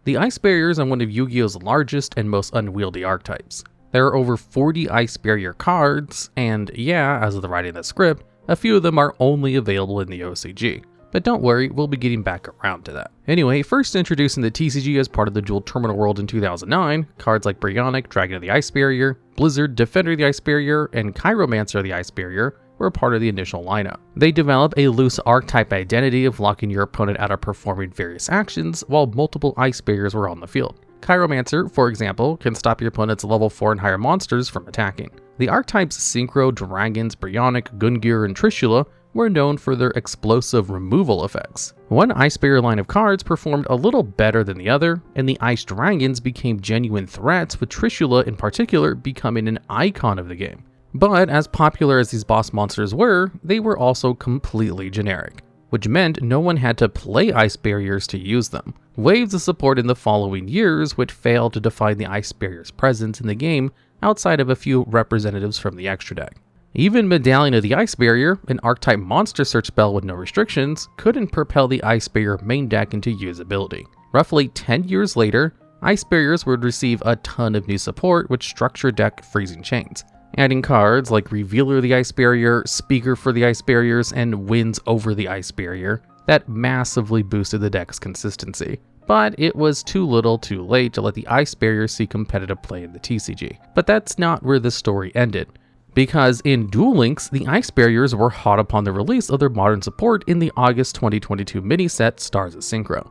The Ice Barriers are one of Yu-Gi-Oh's largest and most unwieldy archetypes. There are over 40 Ice Barrier cards, and yeah, as of the writing of the script, a few of them are only available in the OCG. But don't worry, we'll be getting back around to that. Anyway, first introduced in the TCG as part of the Duel Terminal world in 2009, cards like Bryonic, Dragon of the Ice Barrier, Blizzard, Defender of the Ice Barrier, and Chiromancer of the Ice Barrier were part of the initial lineup. They develop a loose archetype identity of locking your opponent out of performing various actions while multiple Ice Barriers were on the field. Chiromancer, for example, can stop your opponent's level 4 and higher monsters from attacking. The archetypes Synchro, Dragons, Bryonic, Gungnir, and Trishula were known for their explosive removal effects. One Ice Barrier line of cards performed a little better than the other, and the Ice Dragons became genuine threats, with Trishula in particular becoming an icon of the game. But as popular as these boss monsters were, they were also completely generic, which meant no one had to play Ice Barriers to use them. Waves of support in the following years would fail to define the Ice Barrier's presence in the game outside of a few representatives from the extra deck. Even Medallion of the Ice Barrier, an archetype monster search spell with no restrictions, couldn't propel the Ice Barrier main deck into usability. Roughly 10 years later, Ice Barriers would receive a ton of new support with structured deck Freezing Chains, adding cards like Revealer of the Ice Barrier, Speaker for the Ice Barriers, and Winds over the Ice Barrier that massively boosted the deck's consistency. But it was too little too late to let the Ice Barrier see competitive play in the TCG. But that's not where the story ended, because in Duel Links, the Ice Barriers were hot upon the release of their modern support in the August 2022 mini-set Stars of Synchro.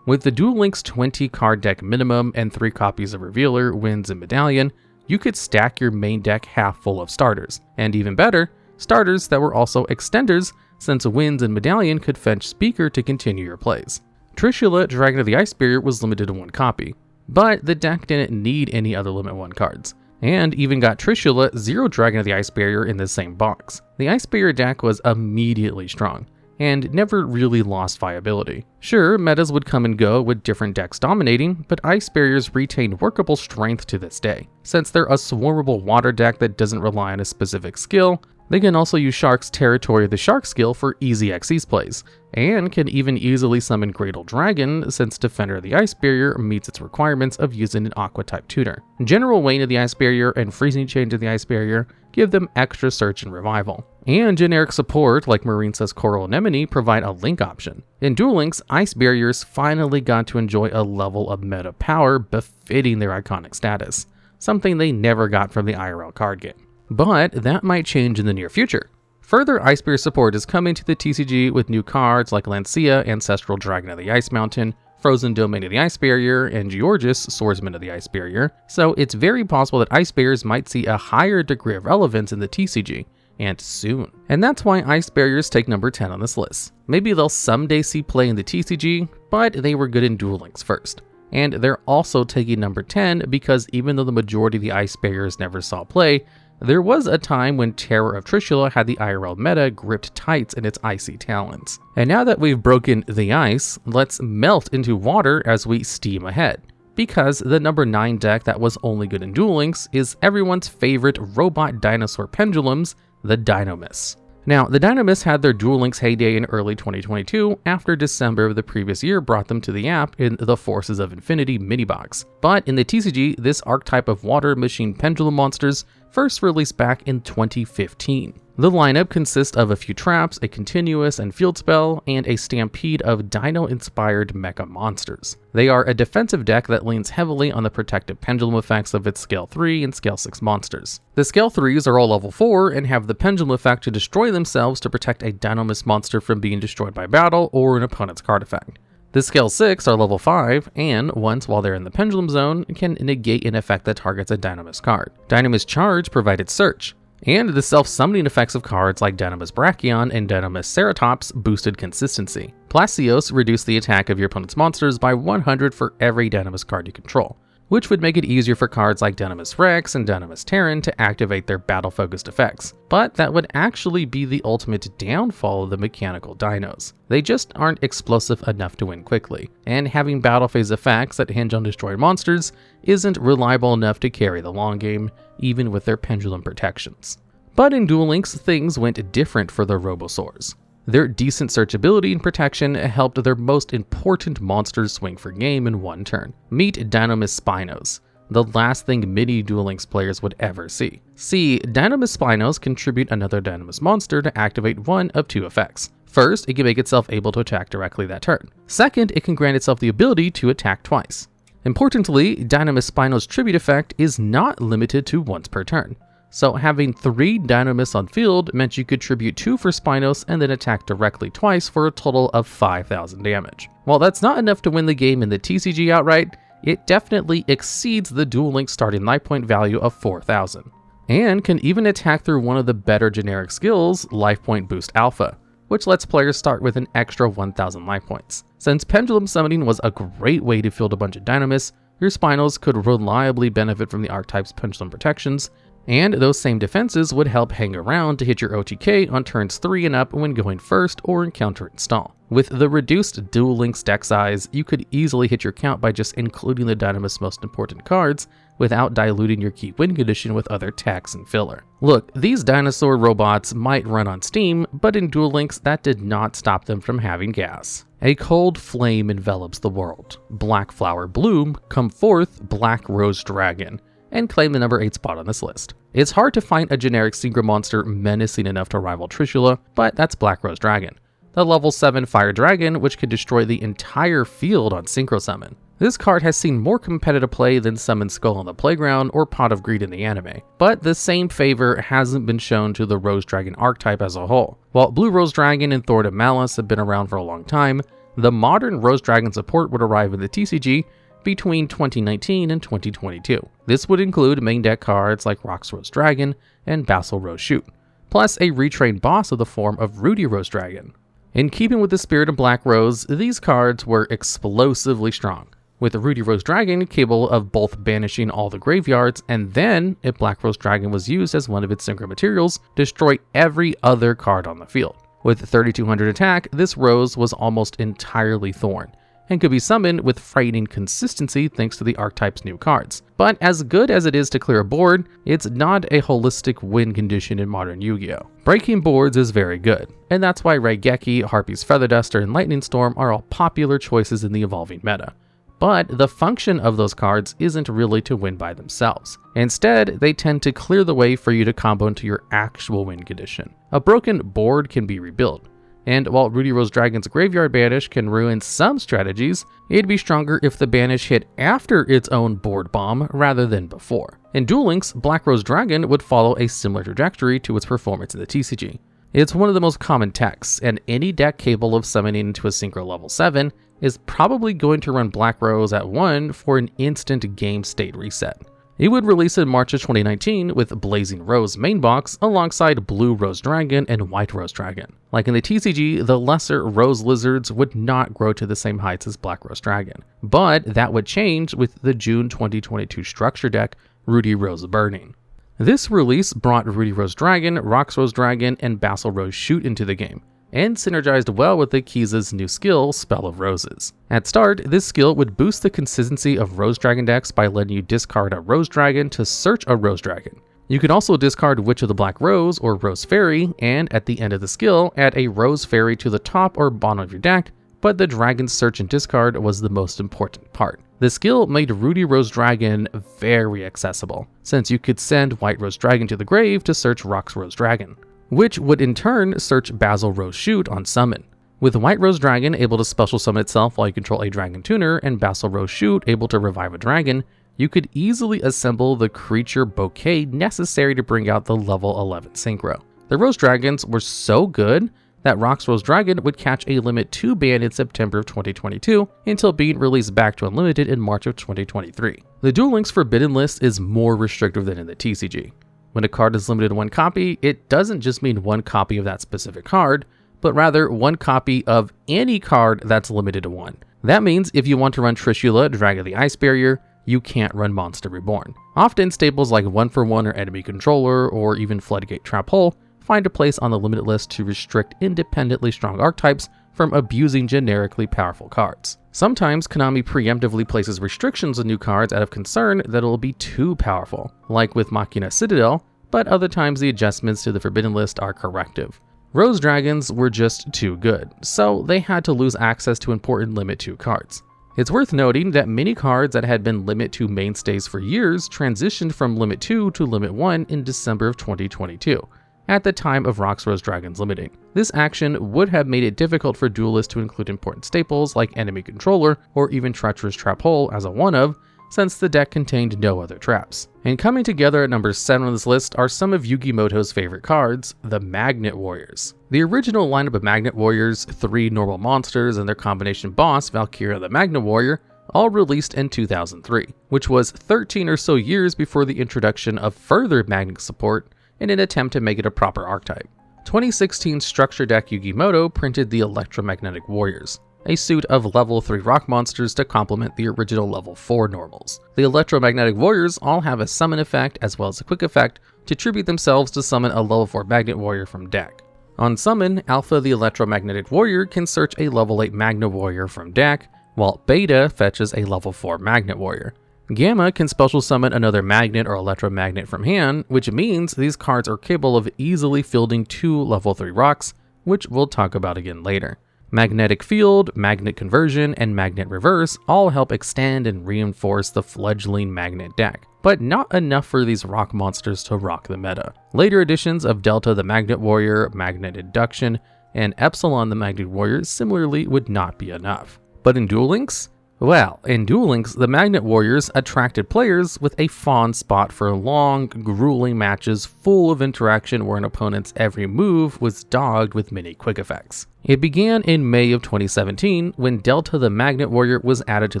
With the Duel Links 20 card deck minimum and 3 copies of Revealer, Winds, and Medallion, you could stack your main deck half full of starters, and even better, starters that were also extenders, since Winds and Medallion could fetch Speaker to continue your plays. Trishula, Dragon of the Ice Barrier, was limited to 1 copy, but the deck didn't need any other Limit 1 cards, and even got Trishula, 0 Dragon of the Ice Barrier in the same box. The Ice Barrier deck was immediately strong, and never really lost viability. Sure, metas would come and go with different decks dominating, but Ice Barriers retained workable strength to this day. Since they're a swarmable water deck that doesn't rely on a specific skill, they can also use Shark's Territory of the Shark skill for easy Xyz plays, and can even easily summon Greatle Dragon since Defender of the Ice Barrier meets its requirements of using an Aqua-type tutor. General Wayne of the Ice Barrier and Freezing Chains of the Ice Barrier give them extra search and revival. And generic support like Marine's Coral Anemone provide a link option. In Duel Links, Ice Barriers finally got to enjoy a level of meta power befitting their iconic status, something they never got from the IRL card game. But that might change in the near future. Further Ice Barrier support is coming to the TCG with new cards like Lancia, Ancestral Dragon of the Ice Mountain, Frozen Domain of the Ice Barrier, and Georges, Swordsman of the Ice Barrier, so it's very possible that Ice Barriers might see a higher degree of relevance in the TCG, and soon. And that's why Ice Barriers take number 10 on this list. Maybe they'll someday see play in the TCG, but they were good in Duel Links first. And they're also taking number 10 because even though the majority of the Ice Barriers never saw play, there was a time when Terror of Trishula had the IRL meta gripped tight in its icy talons. And now that we've broken the ice, let's melt into water as we steam ahead. Because the number 9 deck that was only good in Duel Links is everyone's favorite robot dinosaur pendulums, the Dinomists. Now, the Dinomists had their Duel Links heyday in early 2022 after December of the previous year brought them to the app in the Forces of Infinity mini-box. But in the TCG, this archetype of water machine pendulum monsters first released back in 2015. The lineup consists of a few traps, a continuous and field spell, and a stampede of dino-inspired mecha monsters. They are a defensive deck that leans heavily on the protective pendulum effects of its Scale 3 and Scale 6 monsters. The Scale 3s are all level 4 and have the pendulum effect to destroy themselves to protect a Dinomist monster from being destroyed by battle or an opponent's card effect. The Scale 6 are level 5, and once while they're in the pendulum zone, can negate an effect that targets a Dinomist card. Dinomist Charge provided search, and the self-summoning effects of cards like Dinomist Brachion and Dinomist Ceratops boosted consistency. Placios reduced the attack of your opponent's monsters by 100 for every Dinomist card you control, which would make it easier for cards like Dinomist Rex and Dinomist Terran to activate their battle-focused effects. But that would actually be the ultimate downfall of the mechanical dinos. They just aren't explosive enough to win quickly, and having battle phase effects that hinge on destroyed monsters isn't reliable enough to carry the long game, even with their pendulum protections. But in Duel Links, things went different for the Robosaurs. Their decent searchability and protection helped their most important monsters swing for game in one turn. Meet Dinomist Spinos, the last thing many Duel Links players would ever see. See, Dinomist Spinos contribute another Dinomist monster to activate one of two effects. First, it can make itself able to attack directly that turn. Second, it can grant itself the ability to attack twice. Importantly, Dinomist Spinos' tribute effect is not limited to once per turn. So having 3 Dinomists on field meant you could tribute 2 for Spinos and then attack directly twice for a total of 5,000 damage. While that's not enough to win the game in the TCG outright, it definitely exceeds the Duel Links starting life point value of 4,000. And can even attack through one of the better generic skills, Life Point Boost Alpha, which lets players start with an extra 1,000 life points. Since Pendulum Summoning was a great way to field a bunch of Dinomists, your Spinos could reliably benefit from the archetype's Pendulum protections, and those same defenses would help hang around to hit your OTK on turns 3 and up when going first or encountering stall. With the reduced Duel Links deck size, you could easily hit your count by just including the Dinomist's most important cards without diluting your key win condition with other text and filler. Look, these dinosaur robots might run on Steam, but in Duel Links that did not stop them from having gas. A cold flame envelops the world. Black flower bloom, come forth, Black Rose Dragon, and claim the number 8 spot on this list. It's hard to find a generic synchro monster menacing enough to rival Trishula, but that's Black Rose Dragon, the level 7 fire dragon which can destroy the entire field on synchro summon. This card has seen more competitive play than Summon Skull on the Playground or Pot of Greed in the anime, but the same favor hasn't been shown to the Rose Dragon archetype as a whole. While Blue Rose Dragon and Thorn of Malice have been around for a long time, the modern Rose Dragon support would arrive in the TCG between 2019 and 2022. This would include main deck cards like Rox Rose Dragon and Basil Rose Shoot, plus a retrained boss of the form of Rudy Rose Dragon. In keeping with the spirit of Black Rose, these cards were explosively strong, with Rudy Rose Dragon capable of both banishing all the graveyards and then, if Black Rose Dragon was used as one of its synchro materials, destroy every other card on the field. With 3200 attack, this Rose was almost entirely Thorn, and could be summoned with frightening consistency thanks to the archetype's new cards. But as good as it is to clear a board, it's not a holistic win condition in modern Yu-Gi-Oh! Breaking boards is very good, and that's why Raigeki, Harpy's Feather Duster, and Lightning Storm are all popular choices in the evolving meta. But the function of those cards isn't really to win by themselves. Instead, they tend to clear the way for you to combo into your actual win condition. A broken board can be rebuilt, and while Rudy Rose Dragon's graveyard banish can ruin some strategies, it'd be stronger if the banish hit after its own board bomb rather than before. In Duel Links, Black Rose Dragon would follow a similar trajectory to its performance in the TCG. It's one of the most common techs, and any deck capable of summoning into a synchro level 7 is probably going to run Black Rose at 1 for an instant game state reset. It would release in March of 2019 with Blazing Rose main box alongside Blue Rose Dragon and White Rose Dragon. Like in the TCG, the lesser Rose Lizards would not grow to the same heights as Black Rose Dragon, but that would change with the June 2022 structure deck, Rudy Rose Burning. This release brought Rudy Rose Dragon, Rox Rose Dragon, and Basil Rose Shoot into the game, and synergized well with the Kiza's new skill, Spell of Roses. At start, this skill would boost the consistency of Rose Dragon decks by letting you discard a Rose Dragon to search a Rose Dragon. You could also discard Witch of the Black Rose or Rose Fairy, and at the end of the skill, add a Rose Fairy to the top or bottom of your deck, but the Dragon Search and Discard was the most important part. The skill made Rudy Rose Dragon very accessible, since you could send White Rose Dragon to the grave to search Rox Rose Dragon, which would in turn search Basil Rose Shoot on summon. With White Rose Dragon able to special summon itself while you control a Dragon Tuner and Basil Rose Shoot able to revive a dragon, you could easily assemble the creature bouquet necessary to bring out the level 11 synchro. The Rose Dragons were so good that Rox Rose Dragon would catch a limit 2 ban in September of 2022 until being released back to Unlimited in March of 2023. The Duel Links Forbidden list is more restrictive than in the TCG. When a card is limited to 1 copy, it doesn't just mean 1 copy of that specific card, but rather 1 copy of any card that's limited to 1. That means if you want to run Trishula, Drag of the Ice Barrier, you can't run Monster Reborn. Often staples like 1-for-1 or Enemy Controller, or even Floodgate Trap Hole, find a place on the limited list to restrict independently strong archetypes from abusing generically powerful cards. Sometimes Konami preemptively places restrictions on new cards out of concern that it'll be too powerful, like with Machina Citadel, but other times the adjustments to the Forbidden list are corrective. Rose Dragons were just too good, so they had to lose access to important Limit 2 cards. It's worth noting that many cards that had been Limit 2 mainstays for years transitioned from Limit 2 to Limit 1 in December of 2022, at the time of Rock's Rose Dragons limiting. This action would have made it difficult for duelists to include important staples like Enemy Controller or even Treacherous Trap Hole as a one-of, since the deck contained no other traps. And coming together at number 7 on this list are some of Yu-Gi-Moto's favorite cards, the Magnet Warriors. The original lineup of Magnet Warriors, 3 normal monsters and their combination boss, Valkyria the Magnet Warrior, all released in 2003, which was 13 or so years before the introduction of further Magnet support in an attempt to make it a proper archetype. 2016 Structure Deck Yu-Gi-Moto printed the Electromagnetic Warriors, a suit of level 3 rock monsters to complement the original level 4 normals. The Electromagnetic Warriors all have a summon effect as well as a quick effect to tribute themselves to summon a level 4 Magnet Warrior from deck. On summon, Alpha the Electromagnetic Warrior can search a level 8 Magnet Warrior from deck, while Beta fetches a level 4 Magnet Warrior. Gamma can special summon another Magnet or Electromagnet from hand, which means these cards are capable of easily fielding 2 level 3 rocks, which we'll talk about again later. Magnetic Field, Magnet Conversion, and Magnet Reverse all help extend and reinforce the fledgling Magnet deck, but not enough for these rock monsters to rock the meta. Later editions of Delta the Magnet Warrior, Magnet Induction, and Epsilon the Magnet Warrior similarly would not be enough. But in Duel Links? Well, in Duel Links, the Magnet Warriors attracted players with a fond spot for long, grueling matches full of interaction where an opponent's every move was dogged with many quick effects. It began in May of 2017 when Delta the Magnet Warrior was added to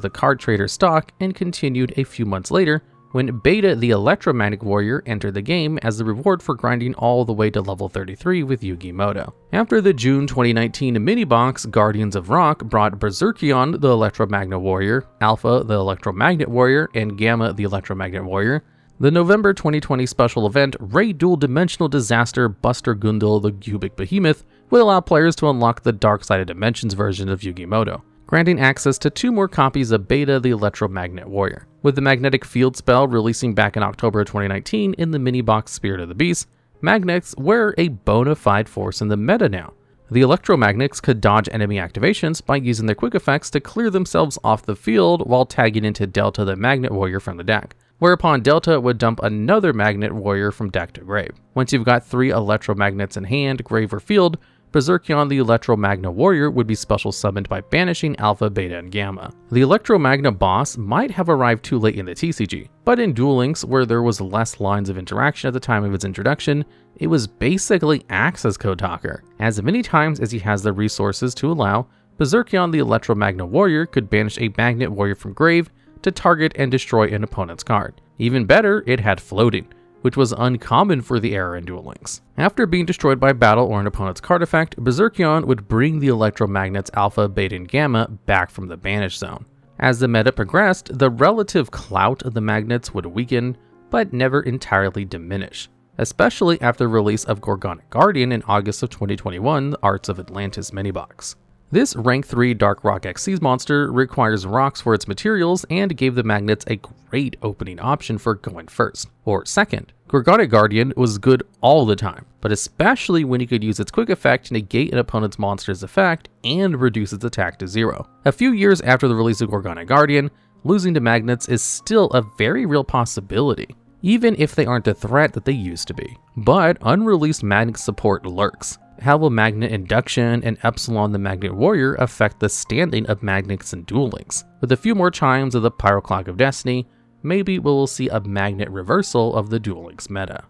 the card trader stock and continued a few months later when Beta the Electromagnetic Warrior entered the game as the reward for grinding all the way to level 33 with Yu-Gi-Moto. After the June 2019 mini-box, Guardians of Rock brought Berserkion the Electromagnet Warrior, Alpha the Electromagnet Warrior, and Gamma the Electromagnet Warrior. The November 2020 special event, Raid Duel Dimensional Disaster Buster Gundel the Cubic Behemoth, would allow players to unlock the Dark Side of Dimensions version of Yu-Gi-Moto, granting access to 2 more copies of Beta the Electromagnet Warrior. With the Magnetic Field spell releasing back in October 2019 in the mini-box Spirit of the Beast, magnets were a bona fide force in the meta now. The Electromagnets could dodge enemy activations by using their quick effects to clear themselves off the field while tagging into Delta the Magnet Warrior from the deck, whereupon Delta would dump another Magnet Warrior from deck to grave. Once you've got 3 Electromagnets in hand, grave, or field, Berserkion the Electromagnet Warrior would be special summoned by banishing Alpha, Beta, and Gamma. The Electromagnet boss might have arrived too late in the TCG, but in Duel Links, where there was less lines of interaction at the time of its introduction, it was basically access code talker. As many times as he has the resources to allow, Berserkion the Electromagnet Warrior could banish a Magnet Warrior from grave to target and destroy an opponent's card. Even better, it had floating, which was uncommon for the era in Duel Links. After being destroyed by battle or an opponent's card effect, Berserkion would bring the Electromagnets Alpha, Beta, and Gamma back from the banish zone. As the meta progressed, the relative clout of the magnets would weaken, but never entirely diminish, especially after the release of Gorgonic Guardian in August of 2021, the Arts of Atlantis mini-box. This rank 3 Dark Rock Xyz monster requires rocks for its materials and gave the magnets a great opening option for going first, or second. Gorgonic Guardian was good all the time, but especially when you could use its quick effect to negate an opponent's monster's effect and reduce its attack to 0. A few years after the release of Gorgonic Guardian, losing to magnets is still a very real possibility, even if they aren't the threat that they used to be. But unreleased magnet support lurks. How will Magnet Induction and Epsilon the Magnet Warrior affect the standing of magnets in Duel Links? With a few more chimes of the Pyroclog of Destiny, maybe we will see a magnet reversal of the Duel Links meta.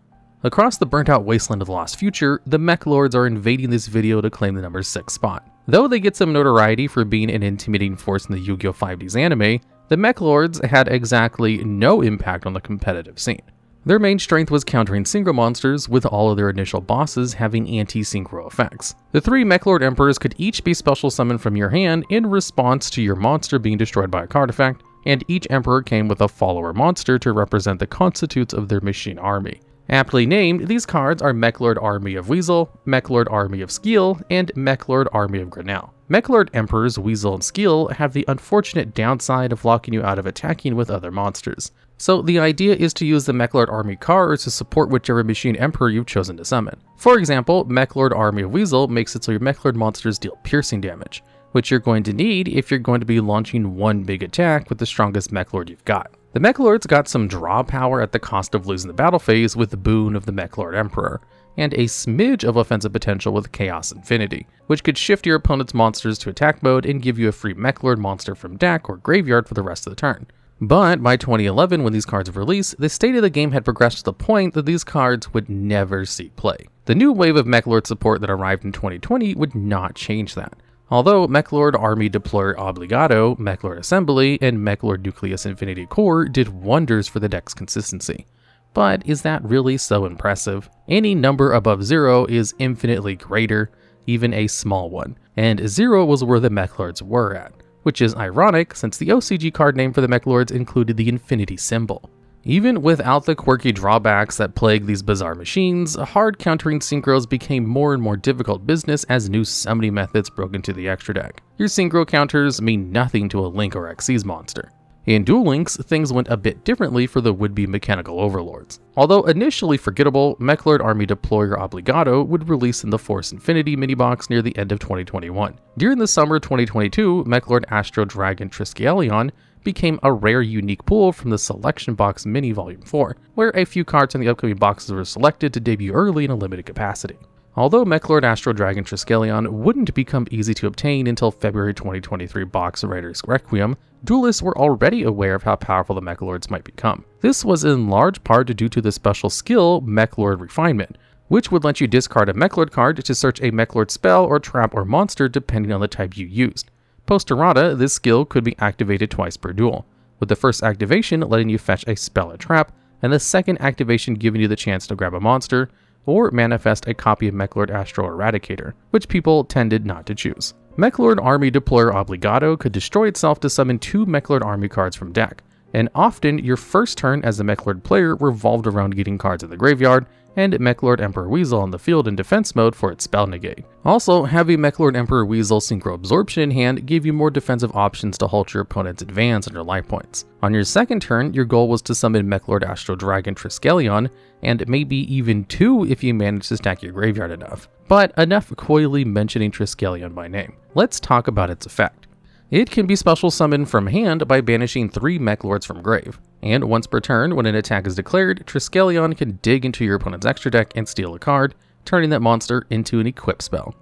Across the burnt out wasteland of the lost future, the Meklords are invading this video to claim the number 6 spot. Though they get some notoriety for being an intimidating force in the Yu-Gi-Oh! 5D's anime, the Meklords had exactly no impact on the competitive scene. Their main strength was countering synchro monsters, with all of their initial bosses having anti-synchro effects. The 3 Meklord Emperors could each be special summoned from your hand in response to your monster being destroyed by a card effect, and each Emperor came with a follower monster to represent the constitutes of their machine army. Aptly named, these cards are Meklord Army of Weasel, Meklord Army of Skeel, and Meklord Army of Grinnell. Meklord Emperors Weasel and Skeel have the unfortunate downside of locking you out of attacking with other monsters, So the idea is to use the Meklord army cards to support whichever machine emperor you've chosen to summon. For example, Meklord Army of Weasel makes it so your Meklord monsters deal piercing damage, which you're going to need if you're going to be launching one big attack with the strongest Meklord you've got. The Meklords got some draw power at the cost of losing the battle phase with the boon of the Meklord Emperor, and a smidge of offensive potential with Chaos Infinity, which could shift your opponent's monsters to attack mode and give you a free Meklord monster from deck or graveyard for the rest of the turn. But by 2011, when these cards were released, the state of the game had progressed to the point that these cards would never see play. The new wave of Meklord support that arrived in 2020 would not change that. Although Meklord Army Deployer Obligado, Meklord Assembly, and Meklord Nucleus Infinity Core did wonders for the deck's consistency. But is that really so impressive? Any number above 0 is infinitely greater, even a small one, and 0 was where the Meklords were at, which is ironic since the OCG card name for the Meklords included the infinity symbol. Even without the quirky drawbacks that plague these bizarre machines, hard countering synchros became more and more difficult business as new summoning methods broke into the extra deck. Your synchro counters mean nothing to a Link or Xyz monster. In Duel Links, things went a bit differently for the would-be mechanical overlords. Although initially forgettable, Meklord Army Deployer Obligado would release in the Force Infinity mini-box near the end of 2021. During the summer 2022, Meklord Astro Dragon Triskelion became a rare unique pull from the Selection Box Mini Volume 4, where a few cards in the upcoming boxes were selected to debut early in a limited capacity. Although Meklord Astro Dragon Triskelion wouldn't become easy to obtain until February 2023 box Raiders Requiem, duelists were already aware of how powerful the Meklords might become. This was in large part due to the special skill Meklord Refinement, which would let you discard a Meklord card to search a Meklord spell or trap or monster depending on the type you used. Post errata, this skill could be activated twice per duel, with the first activation letting you fetch a spell or trap, and the second activation giving you the chance to grab a monster, or manifest a copy of Meklord Astro Eradicator, which people tended not to choose. Meklord Army Deployer Obligado could destroy itself to summon 2 Meklord Army cards from deck, and often your first turn as a Meklord player revolved around getting cards in the graveyard, and Meklord Emperor Weasel on the field in defense mode for its spell negate. Also, having Meklord Emperor Weasel Synchro Absorption in hand gave you more defensive options to halt your opponent's advance under life points. On your second turn, your goal was to summon Meklord Astro Dragon Triskelion, and maybe even 2 if you managed to stack your graveyard enough. But enough coyly mentioning Triskelion by name. Let's talk about its effect. It can be special summoned from hand by banishing 3 Meklords from grave, and once per turn when an attack is declared, Triskelion can dig into your opponent's extra deck and steal a card, turning that monster into an equip spell.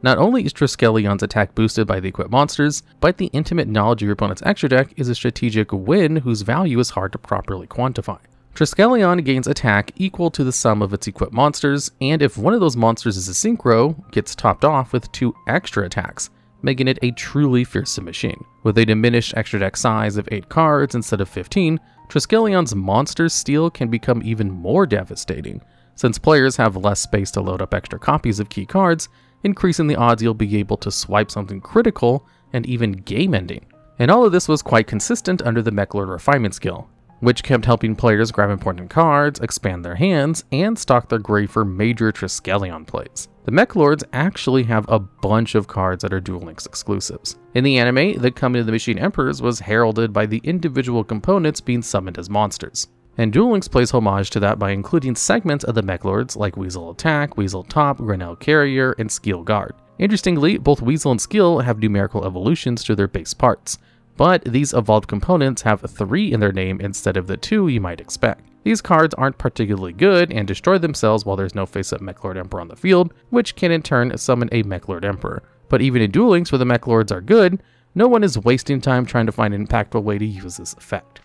Not only is Triskelion's attack boosted by the equipped monsters, but the intimate knowledge of your opponent's extra deck is a strategic win whose value is hard to properly quantify. Triskelion gains attack equal to the sum of its equipped monsters, and if one of those monsters is a synchro, gets topped off with 2 extra attacks, making it a truly fearsome machine. With a diminished extra deck size of 8 cards instead of 15, Triskelion's monster steal can become even more devastating, since players have less space to load up extra copies of key cards, increasing the odds you'll be able to swipe something critical and even game-ending. And all of this was quite consistent under the Meklord Refinement skill, which kept helping players grab important cards, expand their hands, and stock their grave for major Triskelion plays. The Meklords actually have a bunch of cards that are Duel Links exclusives. In the anime, the coming of the Machine Emperors was heralded by the individual components being summoned as monsters. And Duel Links plays homage to that by including segments of the Meklords like Weasel Attack, Weasel Top, Grenell Carrier, and Skeel Guard. Interestingly, both Weasel and Skeel have numerical evolutions to their base parts, but these evolved components have 3 in their name instead of the 2 you might expect. These cards aren't particularly good and destroy themselves while there's no face-up Meklord Emperor on the field, which can in turn summon a Meklord Emperor. But even in Duel Links where the Meklords are good, no one is wasting time trying to find an impactful way to use this effect.